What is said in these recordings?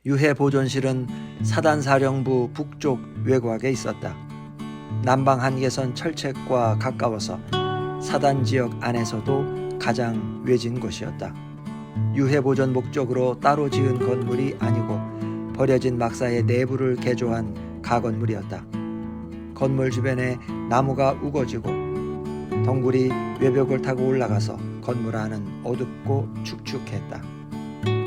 유해 보존실은 사단사령부 북쪽 외곽에 있었다. 남방 한계선 철책과 가까워서 사단 지역 안에서도 가장 외진 곳이었다. 유해 보존 목적으로 따로 지은 건물이 아니고 버려진 막사의 내부를 개조한 가건물이었다. 건물 주변에 나무가 우거지고 덩굴이 외벽을 타고 올라가서 건물 안은 어둡고 축축했다.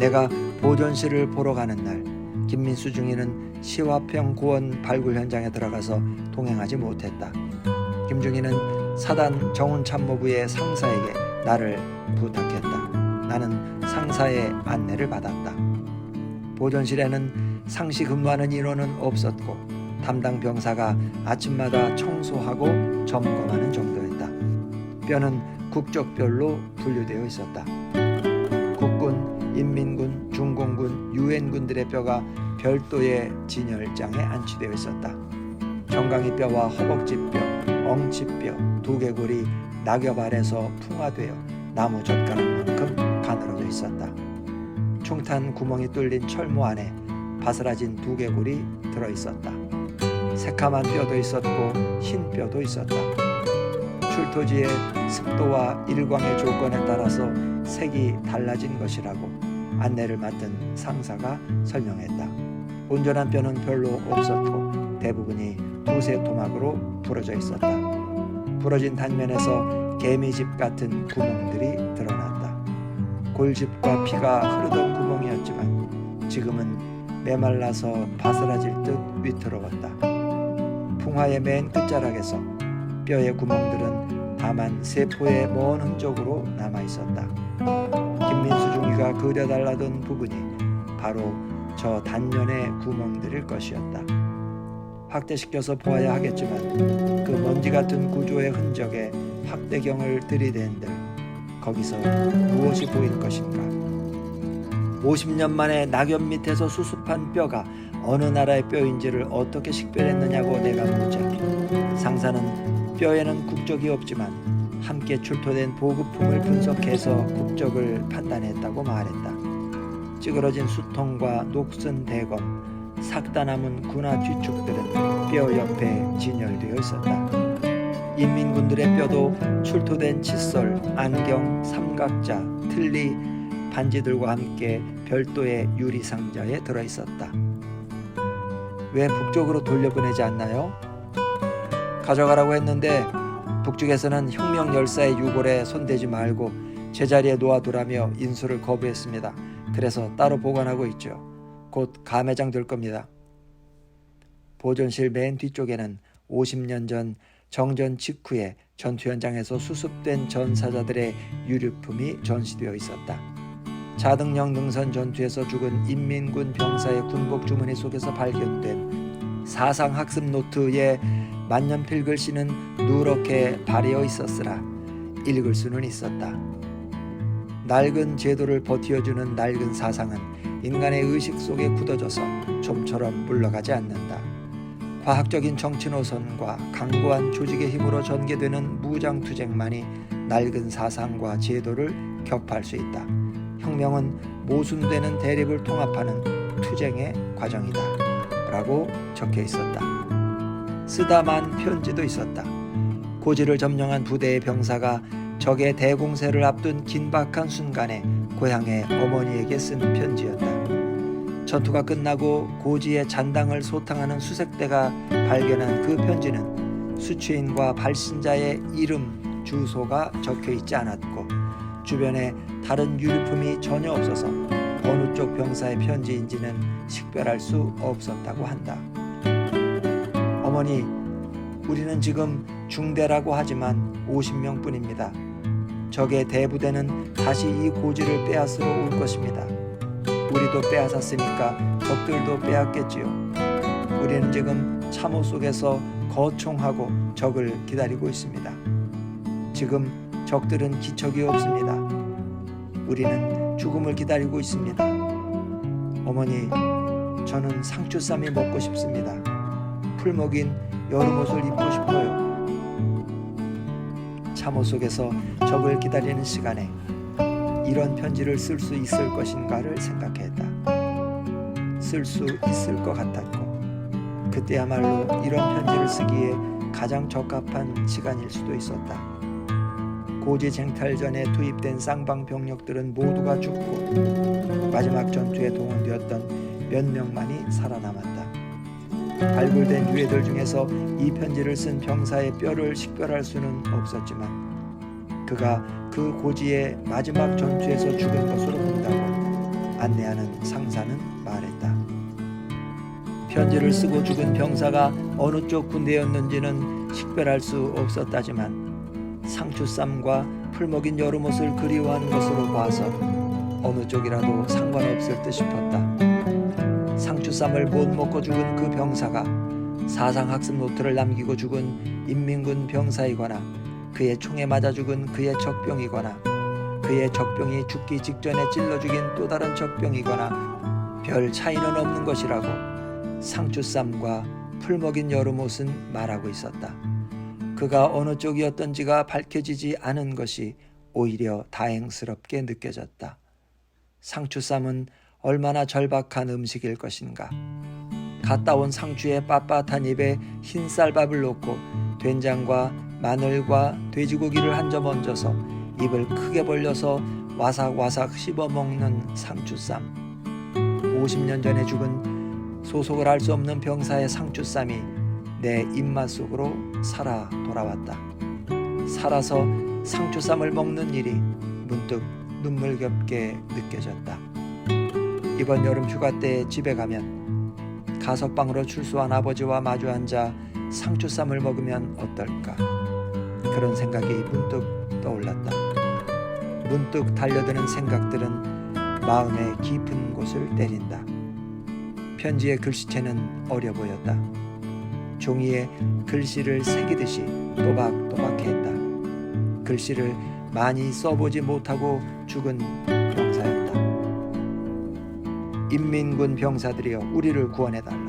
내가 보존실을 보러 가는 날, 김민수 중위는 시화평 고원 발굴 현장에 들어가서 동행하지 못했다. 김중위는 사단 정훈참모부의 상사에게 나를 부탁했다. 나는 상사의 안내를 받았다. 보존실에는 상시 근무하는 인원은 없었고 담당 병사가 아침마다 청소하고 점검하는 정도였다. 뼈는 국적별로 분류되어 있었다. 국군, 인민군, 중공군, 유엔군들의 뼈가 별도의 진열장에 안치되어 있었다. 정강이 뼈와 허벅지뼈, 엉치뼈, 두개골이 낙엽 아래서 풍화되어 나무 젓가락만큼 가늘어져 있었다. 총탄 구멍이 뚫린 철모 안에 바스라진 두개골이 들어있었다. 새카만 뼈도 있었고 흰 뼈도 있었다. 출토지의 습도와 일광의 조건에 따라서 색이 달라진 것이라고 안내를 맡은 상사가 설명했다. 온전한 뼈는 별로 없었고 대부분이 두세 토막으로 부러져 있었다. 부러진 단면에서 개미집 같은 구멍들이 드러났다. 골집과 피가 흐르던 구멍이었지만 지금은 메말라서 바스라질 듯 위태로웠다. 풍화의 맨 끝자락에서 뼈의 구멍들은 다만 세포의 먼 흔적으로 남아있었다. 김민수 중위가 그려달라던 부분이 바로 저 단면의 구멍들일 것이었다. 확대시켜서 보아야 하겠지만 그 먼지 같은 구조의 흔적에 확대경을 들이댄들 거기서 무엇이 보인 것인가? 50년 만에 낙엽 밑에서 수습한 뼈가 어느 나라의 뼈인지를 어떻게 식별했느냐고 내가 묻자 상사는 뼈에는 국적이 없지만 함께 출토된 보급품을 분석해서 국적을 판단했다고 말했다. 찌그러진 수통과 녹슨 대검, 삭다 남은 군화 뒤축들은 뼈 옆에 진열되어 있었다. 인민군들의 뼈도 출토된 칫솔, 안경, 삼각자, 틀니, 반지들과 함께 별도의 유리상자에 들어있었다. 왜 북쪽으로 돌려보내지 않나요? 가져가라고 했는데 북쪽에서는 혁명 열사의 유골에 손대지 말고 제자리에 놓아두라며 인수를 거부했습니다. 그래서 따로 보관하고 있죠. 곧 감회장 될 겁니다. 보존실 맨 뒤쪽에는 50년 전 정전 직후에 전투 현장에서 수습된 전사자들의 유류품이 전시되어 있었다. 자등령 능선 전투에서 죽은 인민군 병사의 군복 주머니 속에서 발견된 사상학습 노트에 만년필 글씨는 누렇게 발휘어 있었으나 읽을 수는 있었다. 낡은 제도를 버티어주는 낡은 사상은 인간의 의식 속에 굳어져서 좀처럼 물러가지 않는다. 과학적인 정치 노선과 강고한 조직의 힘으로 전개되는 무장투쟁만이 낡은 사상과 제도를 격파할 수 있다. 혁명은 모순되는 대립을 통합하는 투쟁의 과정이다 라고 적혀 있었다. 쓰다만 편지도 있었다. 고지를 점령한 부대의 병사가 적의 대공세를 앞둔 긴박한 순간에 고향의 어머니에게 쓴 편지였다. 전투가 끝나고 고지의 잔당을 소탕하는 수색대가 발견한 그 편지는 수취인과 발신자의 이름, 주소가 적혀 있지 않았고 주변에 다른 유류품이 전혀 없어서 어느 쪽 병사의 편지인지는 식별할 수 없었다고 한다. 어머니, 우리는 지금 중대라고 하지만 50명뿐입니다. 적의 대부대는 다시 이 고지를 빼앗으러 올 것입니다. 우리도 빼앗았으니까 적들도 빼앗겠지요. 우리는 지금 참호 속에서 거총하고 적을 기다리고 있습니다. 지금 적들은 기척이 없습니다. 우리는 죽음을 기다리고 있습니다. 어머니, 저는 상추쌈이 먹고 싶습니다. 풀 먹인 여름옷을 입고 싶어요. 참호 속에서 적을 기다리는 시간에 이런 편지를 쓸 수 있을 것인가를 생각했다. 쓸 수 있을 것 같았고, 그때야말로 이런 편지를 쓰기에 가장 적합한 시간일 수도 있었다. 고지쟁탈전에 투입된 쌍방병력들은 모두가 죽고 마지막 전투에 동원되었던 몇 명만이 살아남았다. 발굴된 유해들 중에서 이 편지를 쓴 병사의 뼈를 식별할 수는 없었지만 그가 그 고지의 마지막 전투에서 죽은 것으로 본다고 안내하는 상사는 말했다. 편지를 쓰고 죽은 병사가 어느 쪽 군대였는지는 식별할 수 없었다지만 상추쌈과 풀먹인 여름옷을 그리워하는 것으로 봐서 어느 쪽이라도 상관없을 듯 싶었다. 상추쌈을 못 먹고 죽은 그 병사가 사상학습 노트를 남기고 죽은 인민군 병사이거나 그의 총에 맞아 죽은 그의 적병이거나 그의 적병이 죽기 직전에 찔러 죽인 또 다른 적병이거나 별 차이는 없는 것이라고 상추쌈과 풀먹인 여름옷은 말하고 있었다. 그가 어느 쪽이었던지가 밝혀지지 않은 것이 오히려 다행스럽게 느껴졌다. 상추쌈은 얼마나 절박한 음식일 것인가. 갓 따온 상추의 빳빳한 입에 흰 쌀밥을 넣고 된장과 마늘과 돼지고기를 한 점 얹어서 입을 크게 벌려서 와삭와삭 씹어먹는 상추쌈. 50년 전에 죽은 소속을 알 수 없는 병사의 상추쌈이 내 입맛 속으로 살아 돌아왔다. 살아서 상추쌈을 먹는 일이 문득 눈물겹게 느껴졌다. 이번 여름 휴가 때 집에 가면 가석방으로 출소한 아버지와 마주 앉아 상추쌈을 먹으면 어떨까? 그런 생각이 문득 떠올랐다. 문득 달려드는 생각들은 마음의 깊은 곳을 때린다. 편지의 글씨체는 어려 보였다. 종이에 글씨를 새기듯이 또박또박했다. 글씨를 많이 써보지 못하고 죽은 병사였다. 인민군 병사들이여 우리를 구원해달라.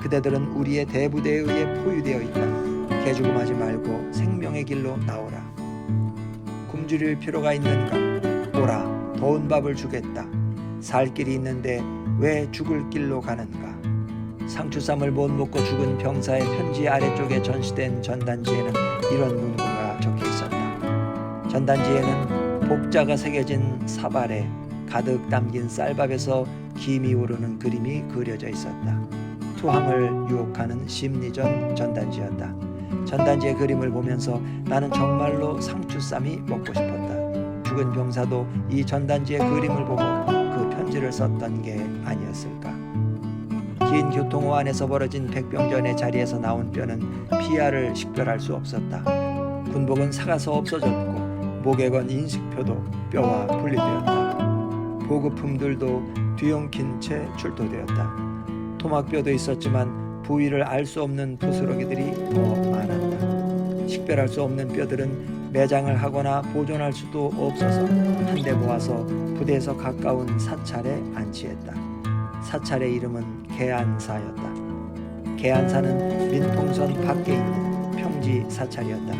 그대들은 우리의 대부대에 의해 포위되어 있다. 개죽음하지 말고 생명의 길로 나오라. 굶주릴 필요가 있는가? 오라, 더운 밥을 주겠다. 살 길이 있는데 왜 죽을 길로 가는가? 상추쌈을 못 먹고 죽은 병사의 편지 아래쪽에 전시된 전단지에는 이런 문구가 적혀 있었다. 전단지에는 복자가 새겨진 사발에 가득 담긴 쌀밥에서 김이 오르는 그림이 그려져 있었다. 투항을 유혹하는 심리전 전단지였다. 전단지의 그림을 보면서 나는 정말로 상추쌈이 먹고 싶었다. 죽은 병사도 이 전단지의 그림을 보고 그 편지를 썼던 게 아니었을까. 긴 교통호 안에서 벌어진 백병전의 자리에서 나온 뼈는 피아를 식별할 수 없었다. 군복은 삭아서 없어졌고 목에 건 인식표도 뼈와 분리되었다. 보급품들도 뒤엉킨 채 출토되었다. 토막뼈도 있었지만 부위를 알 수 없는 부스러기들이 더 많았다. 식별할 수 없는 뼈들은 매장을 하거나 보존할 수도 없어서 한데 모아서 부대에서 가까운 사찰에 안치했다. 사찰의 이름은 계안사였다. 계안사는 민통선 밖에 있는 평지 사찰이었다.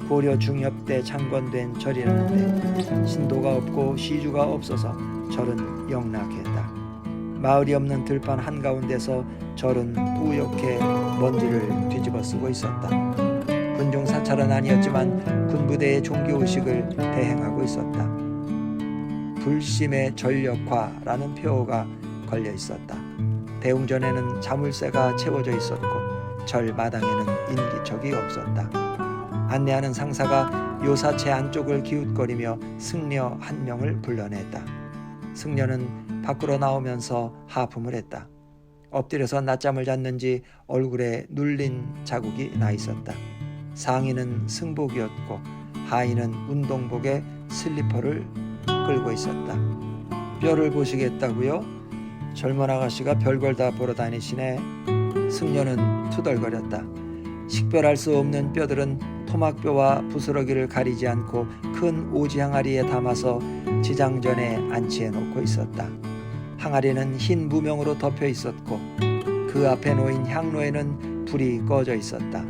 고려 중엽 때 창건된 절이었는데 신도가 없고 시주가 없어서 절은 영락했다. 마을이 없는 들판 한가운데서 절은 뿌옇게 먼지를 뒤집어 쓰고 있었다. 군중 사찰은 아니었지만 군부대의 종교의식을 대행하고 있었다. 불심의 전력화라는 표어가 걸려 있었다. 대웅전에는 자물쇠가 채워져 있었고 절 마당에는 인기척이 없었다. 안내하는 상사가 요사체 안쪽을 기웃거리며 승려 한 명을 불러냈다. 승려는 밖으로 나오면서 하품을 했다. 엎드려서 낮잠을 잤는지 얼굴에 눌린 자국이 나 있었다. 상의는 승복이었고 하의는 운동복에 슬리퍼를 끌고 있었다. 뼈를 보시겠다고요? 젊은 아가씨가 별걸 다 보러 다니시네. 승려는 투덜거렸다. 식별할 수 없는 뼈들은 토막뼈와 부스러기를 가리지 않고 큰 오지 항아리에 담아서 지장전에 안치해 놓고 있었다. 항아리는 흰 무명으로 덮여 있었고 그 앞에 놓인 향로에는 불이 꺼져 있었다.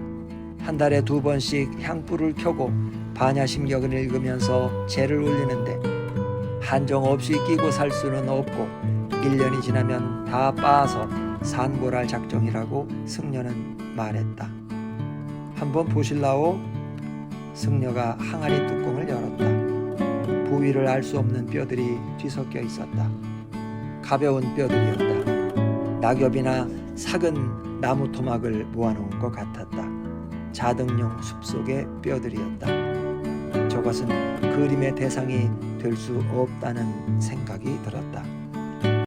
한 달에 2번씩 향불을 켜고 반야심경을 읽으면서 제를 올리는데 한정 없이 끼고 살 수는 없고 1년이 지나면 다 빻아서 산골할 작정이라고 승려는 말했다. 한번 보실라오? 승려가 항아리 뚜껑을 열었다. 부위를 알 수 없는 뼈들이 뒤섞여 있었다. 가벼운 뼈들이었다. 낙엽이나 삭은 나무 토막을 모아놓은 것 같았다. 자등용 숲속의 뼈들이었다. 저것은 그림의 대상이 될 수 없다는 생각이 들었다.